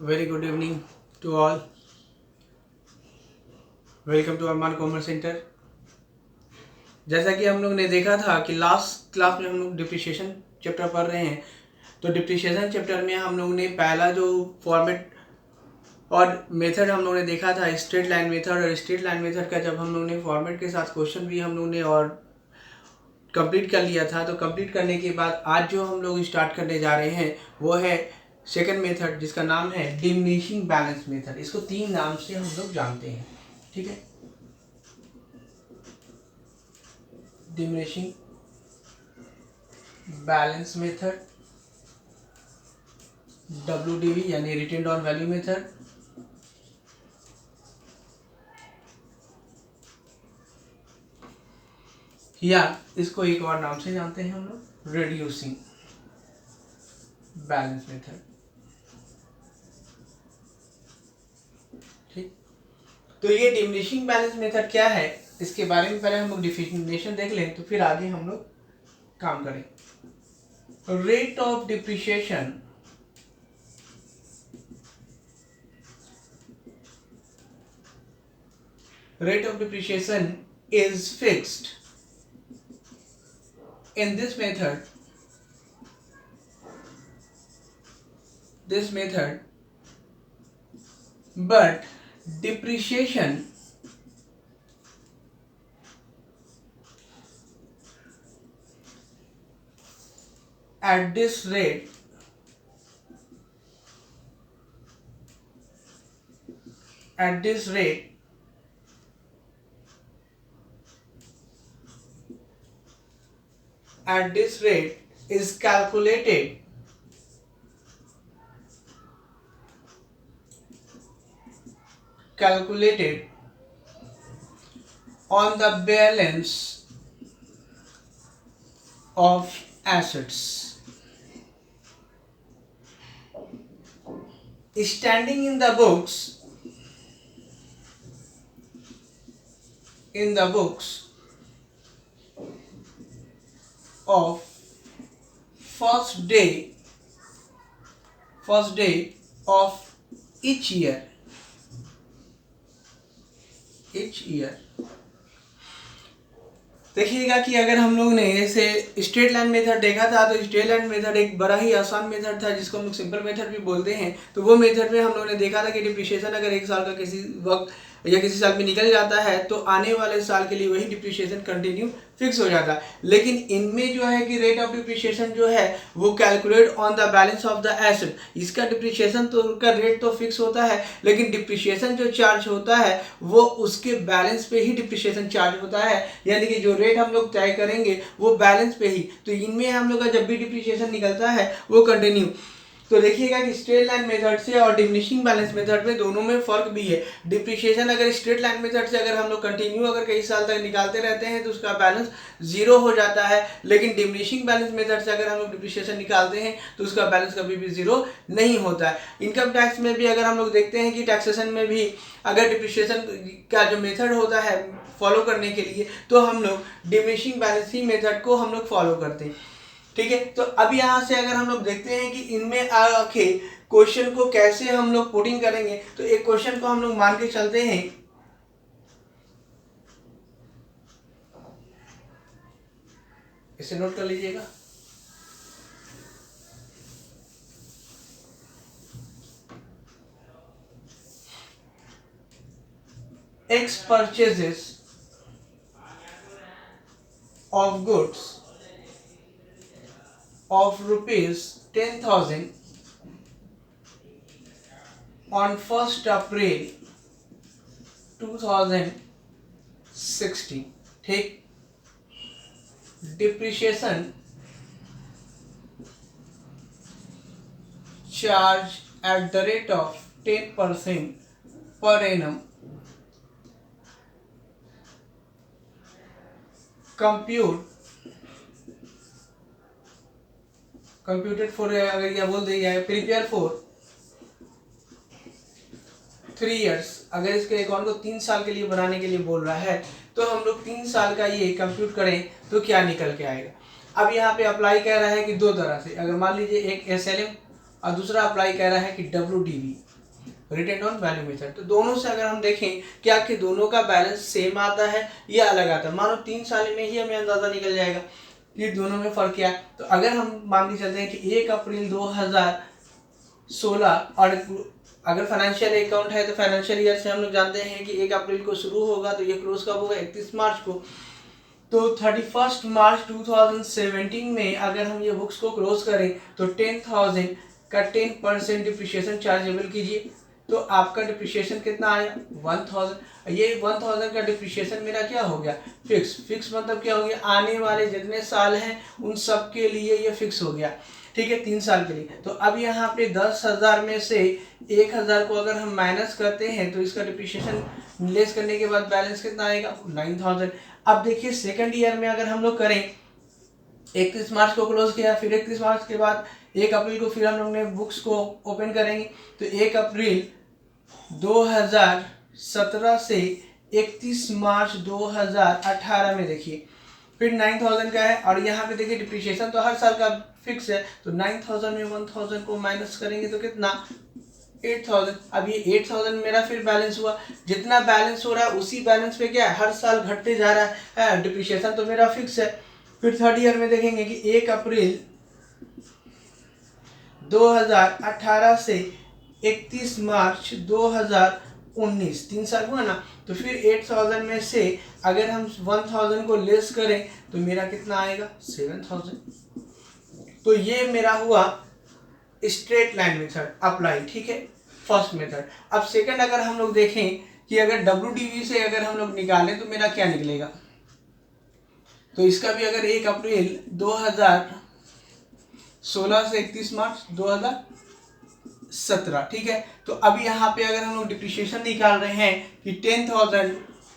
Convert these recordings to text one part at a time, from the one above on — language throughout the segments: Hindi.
Very good evening to all. Welcome to Armaan commerce centre. जैसा कि हम लोग ने देखा था कि लास्ट क्लास में हम लोग डिप्रिशिएशन चैप्टर पढ़ रहे हैं। तो डिप्रिशिएशन चैप्टर में हम लोग ने पहला जो फॉर्मेट और मेथड हम लोग ने देखा था स्ट्रेट लाइन मेथड, और स्ट्रेट लाइन मेथड का जब हम लोग ने फॉर्मेट के साथ क्वेश्चन भी हम लोग ने और कंप्लीट कर लिया था। तो कंप्लीट करने के बाद आज जो हम लोग स्टार्ट करने जा रहे हैं वो है सेकंड मेथड, जिसका नाम है डिमिनिशिंग बैलेंस मेथड। इसको 3 नाम से हम लोग जानते हैं, ठीक है। डिमिनिशिंग बैलेंस मेथड, WDV यानी रिटेन डाउन वैल्यू मेथड, या इसको एक और नाम से जानते हैं हम लोग रिड्यूसिंग बैलेंस मेथड, ठीक। तो ये डिमिनिशिंग बैलेंस मेथड क्या है, इसके बारे में पहले हम लोग डिफिनेशन देख लें, तो फिर आगे हम लोग काम करें। Rate of depreciation is fixed in this method but depreciation at this rate is calculated on the balance of assets standing in the books of first day of each year। देखिएगा कि अगर हम लोग ने जैसे स्ट्रेट लाइन मेथड देखा था, तो स्ट्रेट लाइन मेथड एक बड़ा ही आसान मेथड था, जिसको हम लोग सिंपल मेथड भी बोलते हैं। तो वो मेथड में हम लोगों ने देखा था कि डिप्रिशिएशन अगर एक साल का किसी वक्त या किसी साल में निकल जाता है तो आने वाले साल के लिए वही डिप्रिशिएशन कंटिन्यू फिक्स हो जाता है। लेकिन इनमें जो है कि रेट ऑफ डिप्रिशिएशन जो है वो calculate on the balance of the asset. इसका डिप्रिशिएशन तो का रेट तो फिक्स होता है, लेकिन डिप्रिशिएशन जो चार्ज होता है वो उसके बैलेंस पे ही डिप्रिशिएशन चार्ज होता है, यानी कि जो रेट हम लोग तय करेंगे वो बैलेंस पे ही। तो इनमें हम लोग का जब भी डिप्रिशिएशन निकलता है वो कंटिन्यू। तो देखिएगा कि स्ट्रेट लाइन मेथड से और डिमिनिशिंग बैलेंस मेथड में दोनों में फर्क भी है। डिप्रिशिएशन अगर स्ट्रेट लाइन मेथड से अगर हम लोग कंटिन्यू अगर कई साल तक निकालते रहते हैं तो उसका बैलेंस 0 हो जाता है, लेकिन डिमिनिशिंग बैलेंस मेथड से अगर हम लोग डिप्रिशिएशन निकालते हैं तो उसका बैलेंस कभी भी 0 नहीं होता है। इनकम टैक्स में भी अगर हम लोग देखते हैं कि टैक्सेशन में भी अगर डिप्रिशिएशन का जो मेथड होता है फॉलो करने के लिए, तो हम लोग डिमिनिशिंग बैलेंस ही मेथड को हम लोग फॉलो करते हैं, ठीक है। तो अब यहाँ से अगर हम लोग देखते हैं कि इनमें आके क्वेश्चन को कैसे हम लोग पुटिंग करेंगे, तो एक क्वेश्चन को हम लोग मान के चलते हैं। इसे नोट कर लीजिएगा। X purchases of goods of rupees 10,000 on 1st April 2016, ठीक। Depreciation charge at the rate of 10% per annum, computed for, अगर यह बोल दिया है प्रिपेयर फॉर 3 years, अगर इसके अकाउंट को 3 साल के लिए बनाने के लिए बोल रहा है तो हम लोग 3 साल का ये कंप्यूट करें तो क्या निकल के आएगा। अब यहाँ पे अप्लाई कह रहा है कि 2 तरह से, अगर मान लीजिए एक SLM और दूसरा अप्लाई कह रहा है कि WDV। Written down value method. तो दोनों से अगर हम देखें क्या कि दोनों का बैलेंस सेम आता है या अलग आता है, मानो 3 साल में ही हमें अंदाजा निकल जाएगा कि दोनों में फर्क क्या है। तो अगर हम मान के चलते हैं कि 1 अप्रैल 2016 और अगर फाइनेंशियल अकाउंट है तो फाइनेंशियल ईयर से हम लोग जानते हैं कि 1 अप्रैल को शुरू होगा, तो ये क्लोज कब होगा, 31 मार्च को। तो 31 मार्च 2017 में अगर हम ये बुक्स को क्लोज करें तो 10,000 का 10% डिप्रिशिएशन चार्जेबल कीजिए, तो आपका डिप्रिशिएशन कितना आया, 1000। ये 1000 का डिप्रिशिएशन मेरा क्या हो गया, फिक्स मतलब क्या हो गया, आने वाले जितने साल हैं उन सब के लिए ये फिक्स हो गया, ठीक है, 3 साल के लिए। तो अब यहाँ पे 10,000 में से 1,000 को अगर हम माइनस करते हैं तो इसका डिप्रिशिएशन लेस करने के बाद बैलेंस कितना आएगा, 9,000। अब देखिए सेकंड ईयर में अगर हम लोग करें, 31 मार्च को क्लोज किया, फिर 31 मार्च के बाद 1 अप्रैल को फिर हम लोग ने बुक्स को ओपन करेंगे, तो 1 अप्रैल 2017 से 31 मार्च 2018 में देखिए फिर 9,000 का है, और यहाँ पे देखिए डिप्रिशिएशन तो हर साल का फिक्स है, तो 9,000 में 1,000 को माइनस करेंगे तो कितना, 8,000। अब ये 8,000 मेरा फिर बैलेंस हुआ, जितना बैलेंस हो रहा है उसी बैलेंस पे क्या है, हर साल घटते जा रहा है, डिप्रिशिएशन तो मेरा फिक्स है। फिर थर्ड ईयर में देखेंगे कि 1 अप्रैल 2018 से 31 मार्च 2019 3 साल हुआ ना, तो फिर 8,000 में से अगर हम 1,000 को लेस करें तो मेरा कितना आएगा, 7,000। तो ये मेरा हुआ स्ट्रेट लाइन मेथड अप्लाई, ठीक है, फर्स्ट मेथड। अब सेकंड अगर हम लोग देखें कि अगर WDV से अगर हम लोग निकालें तो मेरा क्या निकलेगा, तो इसका भी अगर 1 अप्रैल 2016 से 31 मार्च 2017, ठीक है। तो अब यहाँ पे अगर हम लोग डिप्रिशिएशन निकाल रहे हैं कि 10,000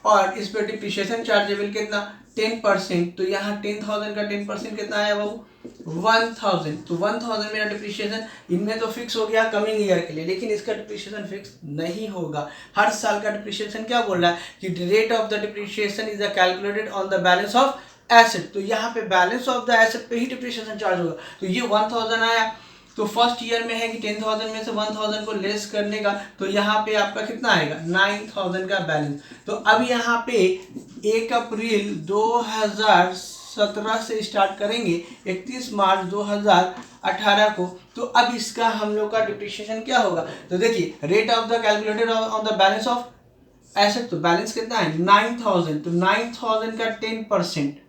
और इस पर डिप्रिशिएशन चार्जेबल कितना, 10%, तो यहाँ 10,000 का 10% कितना आया बाबू, 1,000। तो 1,000 मेरा डिप्रिशिएशन इनमें तो फिक्स हो गया कमिंग ईयर के लिए, लेकिन इसका डिप्रिशिएशन फिक्स नहीं होगा। हर साल का डिप्रिशिएशन क्या बोल रहा है कि rate of the depreciation is calculated on the balance of asset, तो यहाँ पे बैलेंस ऑफ द एसेट पे ही डिप्रिशिएशन चार्ज होगा। तो ये 1,000 आया, तो फर्स्ट ईयर में है कि 10,000 में से 1,000 को लेस करने का, तो यहाँ पे आपका कितना आएगा, 9,000 का बैलेंस। तो अब यहाँ पे 1 अप्रैल 2017 से स्टार्ट करेंगे 31 मार्च 2018 को, तो अब इसका हम लोग का डिप्रिशिएशन क्या होगा, तो देखिए rate of the calculated on the balance of asset, तो बैलेंस कितना है, 9,000। तो 9,000 का 10%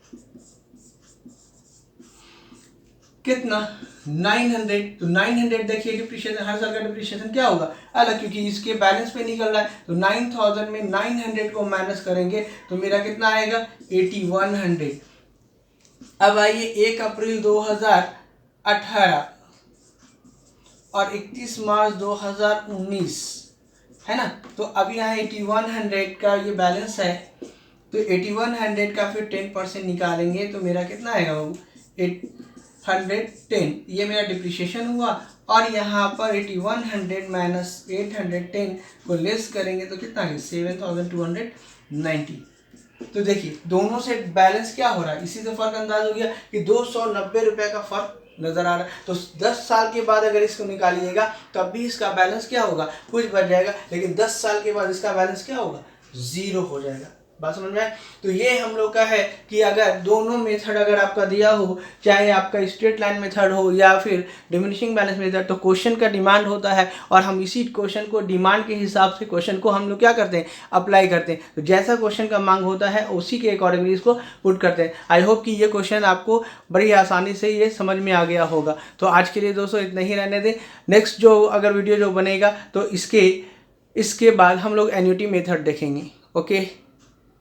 कितना, 900। तो 900 देखिए डिप्रिशिएशन, हर साल का डिप्रिशिएशन क्या होगा अलग, क्योंकि इसके बैलेंस पे निकल रहा है। तो 9,000 में 900 को माइनस करेंगे तो मेरा कितना आएगा, 8,100। अब आइए 1 अप्रैल 2018 और 31 मार्च 2019 है ना, तो अब यहाँ 8,100 का ये बैलेंस है, तो 8,100 का फिर 10% निकालेंगे तो मेरा कितना आएगा बाबू, 810। ये मेरा डिप्रिशिएशन हुआ, और यहाँ पर 8,100 माइनस 810 को लेस करेंगे तो कितना है, 7,290। तो देखिए दोनों से बैलेंस क्या हो रहा है, इसी से फर्क अंदाज हो गया कि 290 रुपये का फर्क नजर आ रहा है। तो 10 साल के बाद अगर इसको निकालिएगा तब भी इसका बैलेंस क्या होगा, कुछ बच जाएगा, लेकिन 10 साल के बाद इसका बैलेंस क्या होगा, 0 हो जाएगा। बात समझ में आए। तो ये हम लोग का है कि अगर दोनों मेथड अगर आपका दिया हो, चाहे आपका स्ट्रेट लाइन मेथड हो या फिर डिमिनिशिंग बैलेंस मेथड, तो क्वेश्चन का डिमांड होता है और हम इसी क्वेश्चन को डिमांड के हिसाब से क्वेश्चन को हम लोग क्या करते हैं, अप्लाई करते हैं। तो जैसा क्वेश्चन का मांग होता है उसी के अकॉर्डिंगली इसको पुट करते हैं। आई होप कि ये क्वेश्चन आपको बड़ी आसानी से ये समझ में आ गया होगा। तो आज के लिए दोस्तों इतना ही रहने दें। नेक्स्ट जो अगर वीडियो जो बनेगा तो इसके बाद हम लोग एन्युटी मेथड देखेंगे। ओके।